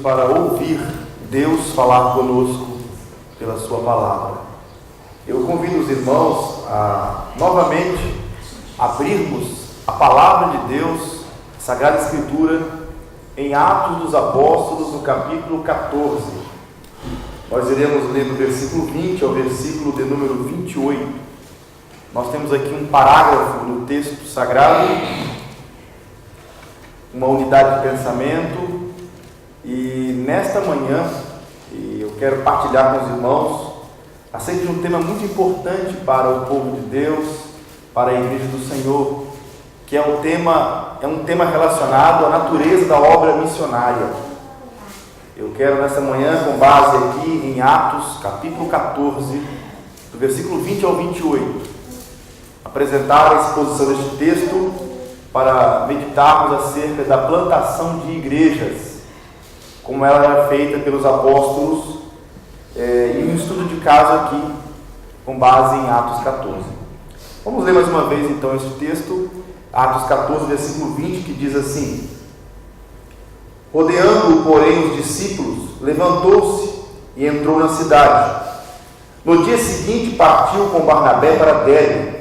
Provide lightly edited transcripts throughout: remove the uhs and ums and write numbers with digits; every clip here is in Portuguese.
Para ouvir Deus falar conosco pela sua palavra. Eu convido os irmãos a novamente abrirmos a palavra de Deus, a Sagrada Escritura, em Atos dos Apóstolos, no capítulo 14. Nós iremos ler do versículo 20 ao versículo de número 28. Nós temos aqui um parágrafo no texto sagrado, uma unidade de pensamento. E nesta manhã, eu quero partilhar com os irmãos acerca de um tema muito importante para o povo de Deus, para a Igreja do Senhor, que é um tema relacionado à natureza da obra missionária. Eu quero nesta manhã, com base aqui em Atos, capítulo 14, do versículo 20 ao 28, apresentar a exposição deste texto para meditarmos acerca da plantação de igrejas, como ela era feita pelos apóstolos, e um estudo de caso aqui, com base em Atos 14. Vamos ler mais uma vez então este texto, Atos 14, versículo 20, que diz assim: Rodeando, porém, os discípulos, levantou-se e entrou na cidade. No dia seguinte partiu com Barnabé para Derbe,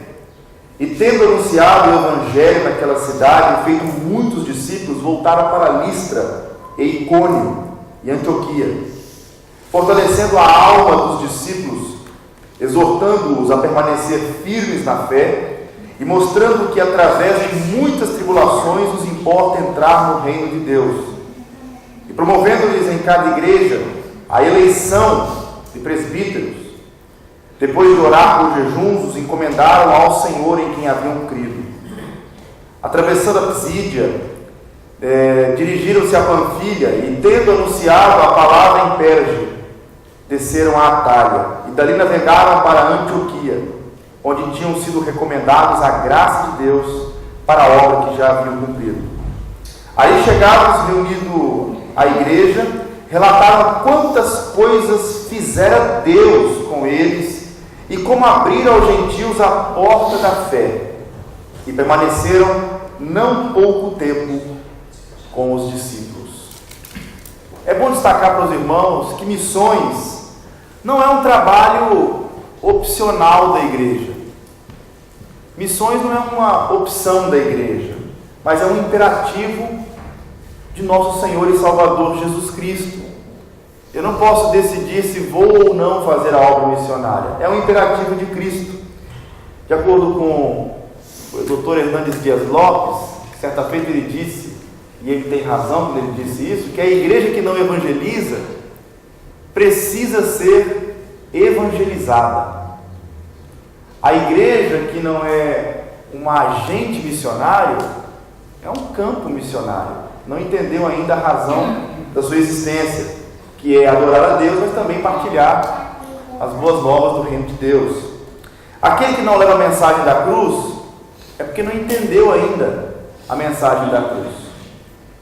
e tendo anunciado o evangelho naquela cidade, e feito muitos discípulos, voltaram para Listra, e Icônio e Antioquia, fortalecendo a alma dos discípulos, exortando-os a permanecer firmes na fé e mostrando que através de muitas tribulações nos importa entrar no reino de Deus, e promovendo-lhes em cada igreja a eleição de presbíteros. Depois de orar por jejuns, os encomendaram ao Senhor em quem haviam crido. Atravessando a Pisídia, dirigiram-se a Panfilha e, tendo anunciado a palavra em Perge, desceram a Atália e dali navegaram para Antioquia, onde tinham sido recomendados a graça de Deus para a obra que já haviam cumprido. Aí chegados, reunido a igreja, relataram quantas coisas fizera Deus com eles e como abriram aos gentios a porta da fé, e permaneceram não pouco tempo com os discípulos. É bom destacar para os irmãos que missões não é um trabalho opcional da igreja. Missões não é uma opção da igreja, mas é um imperativo de nosso Senhor e Salvador Jesus Cristo. Eu não posso decidir se vou ou não fazer a obra missionária. É um imperativo de Cristo. De acordo com o Dr. Hernandes Dias Lopes, certa feita ele disse, e ele tem razão quando ele disse isso, que a igreja que não evangeliza precisa ser evangelizada. A igreja que não é um agente missionário é um campo missionário. Não entendeu ainda a razão da sua existência, que é adorar a Deus, mas também partilhar as boas novas do reino de Deus. Aquele que não leva a mensagem da cruz é porque não entendeu ainda a mensagem da cruz.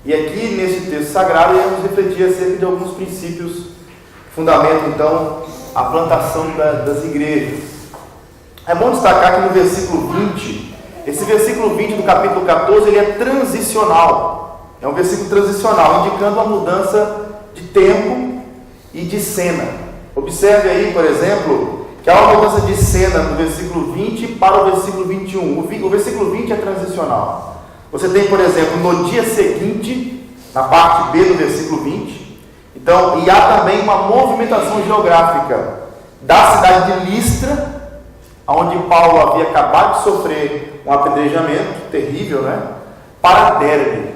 E aqui, nesse texto sagrado, iremos refletir acerca de alguns princípios que fundamentam, então, a plantação das igrejas. É bom destacar que no versículo 20, esse versículo 20 do capítulo 14, ele é transicional. É um versículo transicional, indicando a mudança de tempo e de cena. Observe aí, por exemplo, que há uma mudança de cena do versículo 20 para o versículo 21. O versículo 20 é transicional. Você tem, por exemplo, no dia seguinte, na parte B do versículo 20, então, e há também uma movimentação geográfica da cidade de Listra, onde Paulo havia acabado de sofrer um apedrejamento terrível, para Derbe.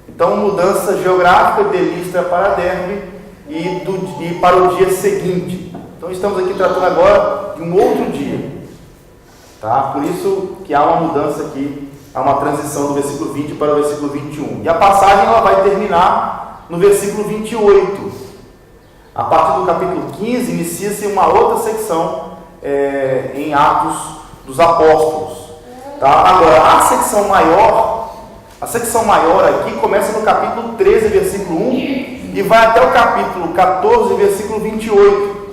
Então, mudança geográfica de Listra para Derbe e para o dia seguinte. Então, estamos aqui tratando agora de um outro dia. Tá? Por isso que há uma mudança aqui. Há uma transição do versículo 20 para o versículo 21. E a passagem ela vai terminar no versículo 28. A partir do capítulo 15, inicia-se uma outra secção em Atos dos Apóstolos. Tá? Agora, a secção maior aqui começa no capítulo 13, versículo 1, e vai até o capítulo 14, versículo 28.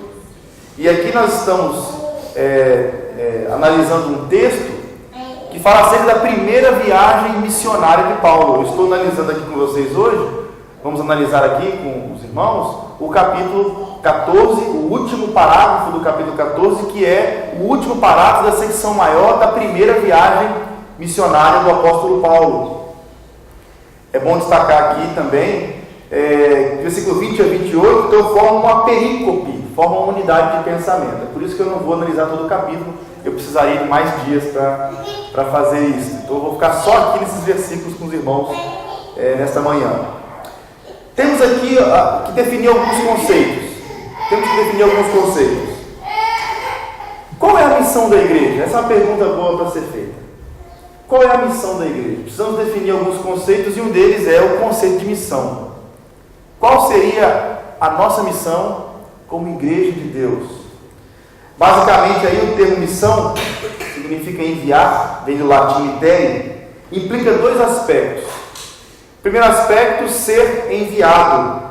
E aqui nós estamos analisando um texto que fala acerca da primeira viagem missionária de Paulo. Eu estou analisando aqui com vocês hoje Vamos analisar aqui com os irmãos o capítulo 14, o último parágrafo do capítulo 14, que é o último parágrafo da secção maior da primeira viagem missionária do apóstolo Paulo. É bom destacar aqui também, versículo 20 a 28, então forma uma perícope, forma uma unidade de pensamento. É por isso que eu não vou analisar todo o capítulo, eu precisaria de mais dias para fazer isso. Então eu vou ficar só aqui nesses versículos com os irmãos nesta manhã. Temos aqui que definir alguns conceitos. Qual é a missão da igreja? Essa é uma pergunta boa para ser feita. Qual é a missão da igreja? Precisamos definir alguns conceitos e um deles é o conceito de missão. Qual seria a nossa missão como igreja de Deus? Basicamente, aí o termo missão significa enviar, vem do latim mitere, implica dois aspectos. Primeiro aspecto, ser enviado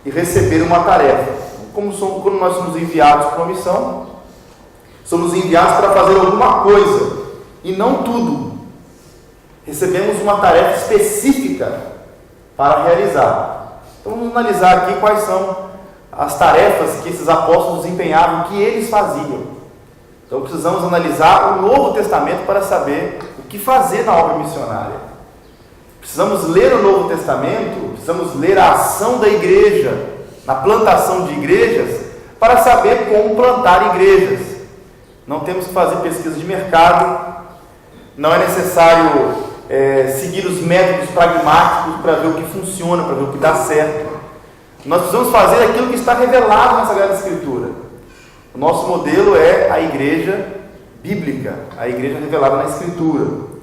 e receber uma tarefa. Quando nós somos enviados para uma missão, somos enviados para fazer alguma coisa e não tudo. Recebemos uma tarefa específica para realizar. Então vamos analisar aqui quais são as tarefas que esses apóstolos desempenhavam, que eles faziam. Então precisamos analisar o Novo Testamento para saber o que fazer na obra missionária. Precisamos ler o Novo Testamento, precisamos ler a ação da igreja, na plantação de igrejas, para saber como plantar igrejas. Não temos que fazer pesquisa de mercado, não é necessário seguir os métodos pragmáticos para ver o que funciona, para ver o que dá certo. Nós precisamos fazer aquilo que está revelado na Sagrada Escritura. O nosso modelo é a igreja bíblica, a igreja revelada na Escritura.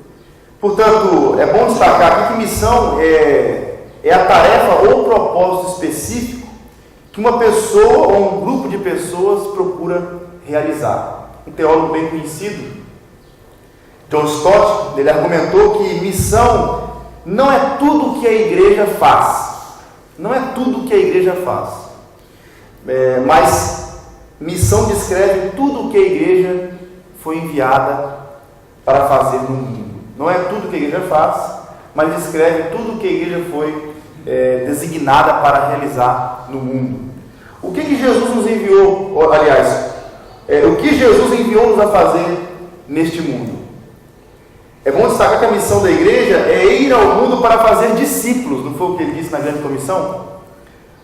Portanto, é bom destacar aqui que missão é a tarefa ou propósito específico que uma pessoa ou um grupo de pessoas procura realizar. Um teólogo bem conhecido, John Stott, ele argumentou que missão não é tudo o que a igreja faz. Não é tudo o que a igreja faz. Mas missão descreve tudo o que a igreja foi enviada para fazer no mundo. Não é tudo o que a igreja faz, mas descreve tudo o que a igreja foi designada para realizar no mundo. O que Jesus nos enviou, aliás, o que Jesus enviou-nos a fazer neste mundo? É bom destacar que a missão da igreja é ir ao mundo para fazer discípulos. Não foi o que ele disse na grande comissão?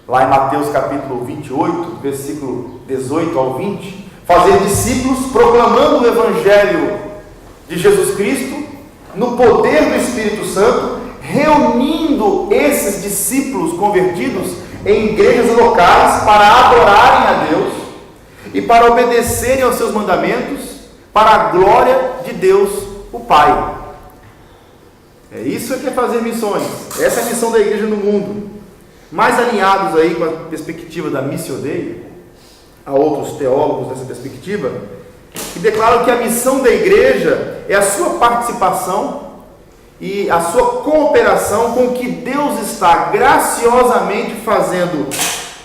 Lá em Mateus capítulo 28, versículo 18 ao 20. Fazer discípulos proclamando o evangelho de Jesus Cristo no poder do Espírito Santo, reunindo esses discípulos convertidos em igrejas locais para adorarem a Deus e para obedecerem aos seus mandamentos para a glória de Deus, o Pai. Isso que é fazer missões. Essa é a missão da igreja no mundo. Mais alinhados aí com a perspectiva da Missio Dei, há outros teólogos nessa perspectiva, que declaram que a missão da igreja é a sua participação e a sua cooperação com o que Deus está graciosamente fazendo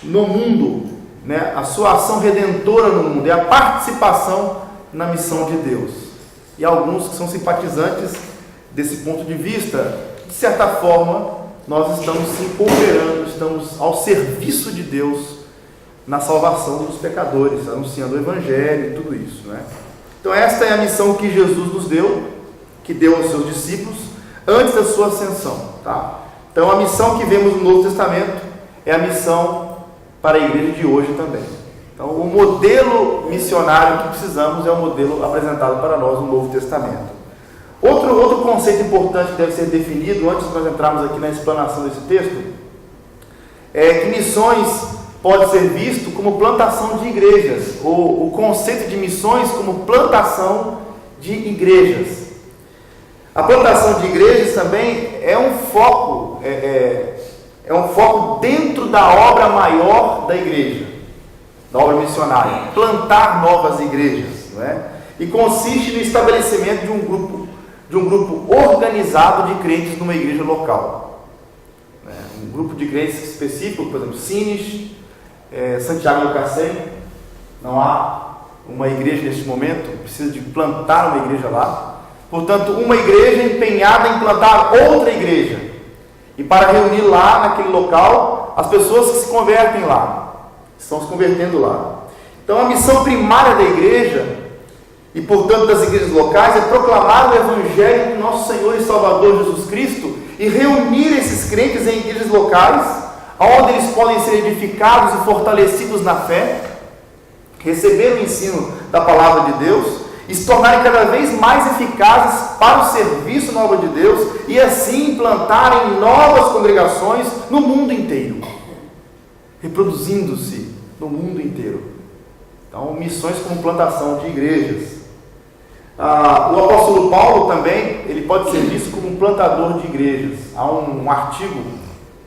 no mundo, né? A sua ação redentora no mundo, é a participação na missão de Deus. E alguns que são simpatizantes desse ponto de vista, de certa forma, nós estamos se cooperando, estamos ao serviço de Deus na salvação dos pecadores, anunciando o Evangelho e tudo isso, né? Então esta é a missão que Jesus nos deu, que deu aos seus discípulos, antes da sua ascensão, tá? Então a missão que vemos no Novo Testamento é a missão para a igreja de hoje também. Então o modelo missionário que precisamos é o modelo apresentado para nós no Novo Testamento. Outro conceito importante que deve ser definido antes de nós entrarmos aqui na explanação desse texto é que missões pode ser visto como plantação de igrejas, ou o conceito de missões como plantação de igrejas. A plantação de igrejas também é um foco, é um foco dentro da obra maior da igreja, da obra missionária, plantar novas igrejas, não é? E consiste no estabelecimento de um grupo organizado de crentes numa igreja local, né? Um grupo de crentes específico, por exemplo, Sines, Santiago do Cacém. Não há uma igreja neste momento, precisa de plantar uma igreja lá. Portanto, uma igreja empenhada em plantar outra igreja. e para reunir lá naquele local as pessoas que se convertem lá, estão se convertendo lá. Então a missão primária da igreja, e portanto das igrejas locais, é proclamar o Evangelho do nosso Senhor e Salvador Jesus Cristo e reunir esses crentes em igrejas locais, onde eles podem ser edificados e fortalecidos na fé, receber o ensino da palavra de Deus e se tornarem cada vez mais eficazes para o serviço na obra de Deus e assim implantarem novas congregações no mundo inteiro, reproduzindo-se no mundo inteiro. Então, missões como plantação de igrejas. O apóstolo Paulo também, ele pode ser visto como um plantador de igrejas. Há um artigo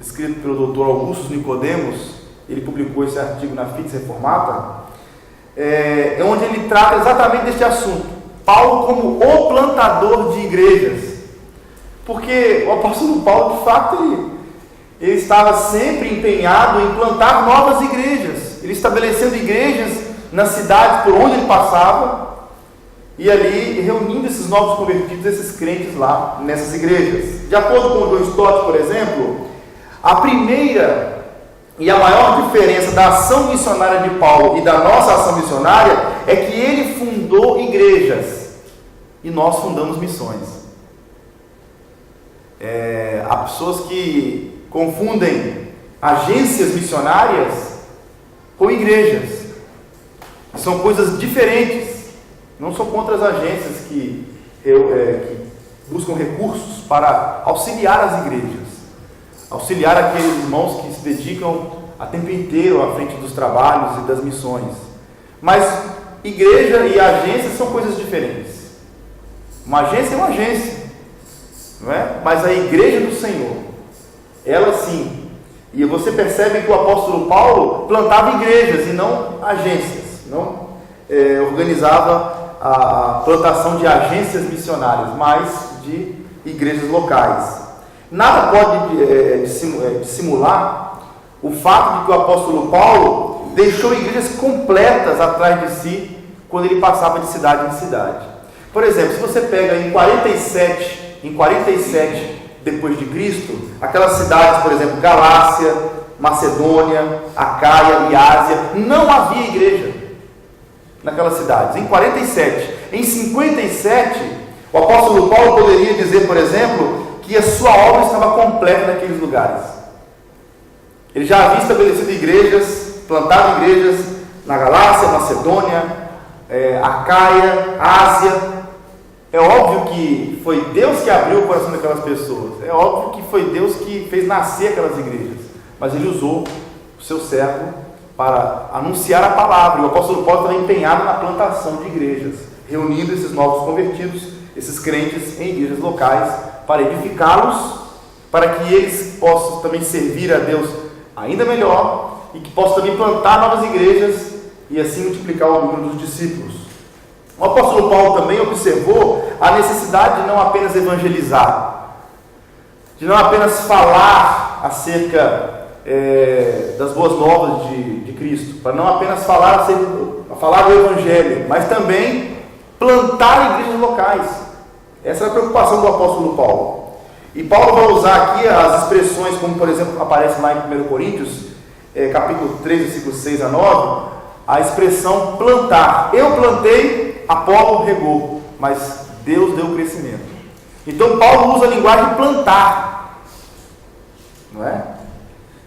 escrito pelo Dr. Augusto Nicodemos, ele publicou esse artigo na Fides Reformata, onde ele trata exatamente deste assunto. Paulo como o plantador de igrejas, porque o apóstolo Paulo, de fato, ele estava sempre empenhado em plantar novas igrejas, ele estabelecendo igrejas nas cidades por onde ele passava, e ali reunindo esses novos convertidos, esses crentes lá nessas igrejas. De acordo com o John Stott, por exemplo, a primeira e a maior diferença da ação missionária de Paulo e da nossa ação missionária é que ele fundou igrejas e nós fundamos missões. Há pessoas que confundem agências missionárias com igrejas. São coisas diferentes. Não sou contra as agências que buscam recursos para auxiliar as igrejas, auxiliar aqueles irmãos que se dedicam a tempo inteiro à frente dos trabalhos e das missões. Mas igreja e agência são coisas diferentes. Uma agência é uma agência, não é? Mas a igreja do Senhor, ela sim. E você percebe que o apóstolo Paulo plantava igrejas e não agências, não organizava a plantação de agências missionárias, mas de igrejas locais. Nada pode dissimular o fato de que o apóstolo Paulo deixou igrejas completas atrás de si quando ele passava de cidade em cidade. Por exemplo, se você pega em 47 depois de Cristo, aquelas cidades, por exemplo, Galácia, Macedônia, Acaia e Ásia, não havia igreja naquelas cidades. Em 47, em 57, o apóstolo Paulo poderia dizer, por exemplo, que a sua obra estava completa naqueles lugares. Ele já havia estabelecido igrejas, plantado igrejas na Galácia, Macedônia, Acaia, Ásia. É óbvio que foi Deus que abriu o coração daquelas pessoas. É óbvio que foi Deus que fez nascer aquelas igrejas. Mas ele usou o seu servo para anunciar a palavra. E o apóstolo Paulo estava empenhado na plantação de igrejas, reunindo esses novos convertidos, esses crentes em igrejas locais, para edificá-los, para que eles possam também servir a Deus ainda melhor e que possam também plantar novas igrejas e assim multiplicar o número dos discípulos. O apóstolo Paulo também observou a necessidade de não apenas evangelizar, de não apenas falar acerca das boas novas de Cristo, para não apenas falar do Evangelho, mas também plantar igrejas locais. Essa é a preocupação do apóstolo Paulo. E Paulo vai usar aqui as expressões, como por exemplo aparece lá em 1 Coríntios, capítulo 3, versículos 6 a 9, a expressão plantar. Eu plantei, Apolo regou, mas Deus deu o crescimento. Então Paulo usa a linguagem plantar, não é?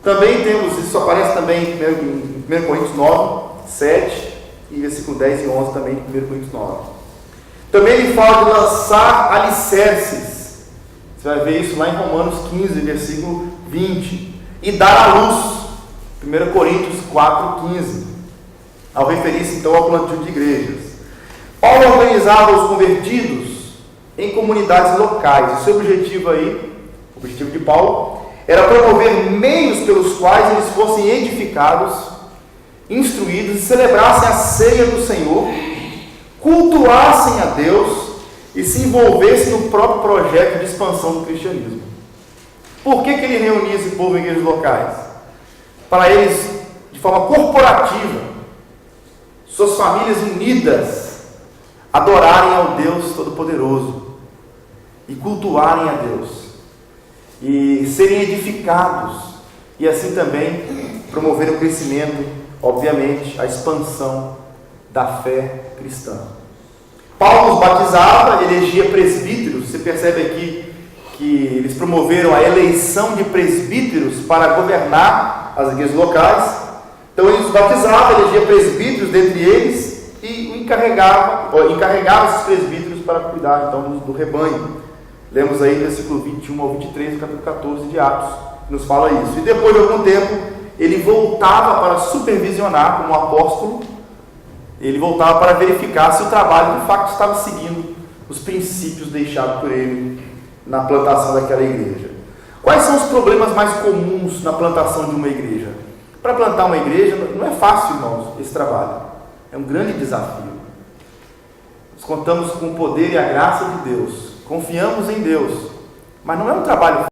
Também temos, isso aparece também em 1 Coríntios 9, 7 e versículo 10 e 11 também de 1 Coríntios 9. Também ele fala de lançar alicerces. Você vai ver isso lá em Romanos 15, versículo 20. E dar à luz. 1 Coríntios 4, 15. Ao referir-se então ao plantio de igrejas. Paulo organizava os convertidos em comunidades locais. O seu objetivo aí, o objetivo de Paulo, era promover meios pelos quais eles fossem edificados, instruídos e celebrassem a ceia do Senhor, cultuassem a Deus e se envolvessem no próprio projeto de expansão do cristianismo. Por que ele reunia esse povo em igrejas locais? Para eles, de forma corporativa, suas famílias unidas, adorarem ao Deus Todo-Poderoso e cultuarem a Deus. e serem edificados, e assim também promover o crescimento, obviamente, a expansão da fé cristã. Paulo os batizava, elegia presbíteros. Você percebe aqui que eles promoveram a eleição de presbíteros para governar as igrejas locais. Então ele os batizava, elegia presbíteros dentre eles e encarregava esses presbíteros para cuidar então do rebanho. Lemos aí no versículo 21 ao 23 do capítulo 14 de Atos, que nos fala isso. E depois de algum tempo, ele voltava para supervisionar como apóstolo. Ele voltava para verificar se o trabalho de fato estava seguindo os princípios deixados por ele na plantação daquela igreja. Quais são os problemas mais comuns na plantação de uma igreja? Para plantar uma igreja não é fácil, irmãos, esse trabalho. É um grande desafio. Nós contamos com o poder e a graça de Deus. Confiamos em Deus. Mas não é um trabalho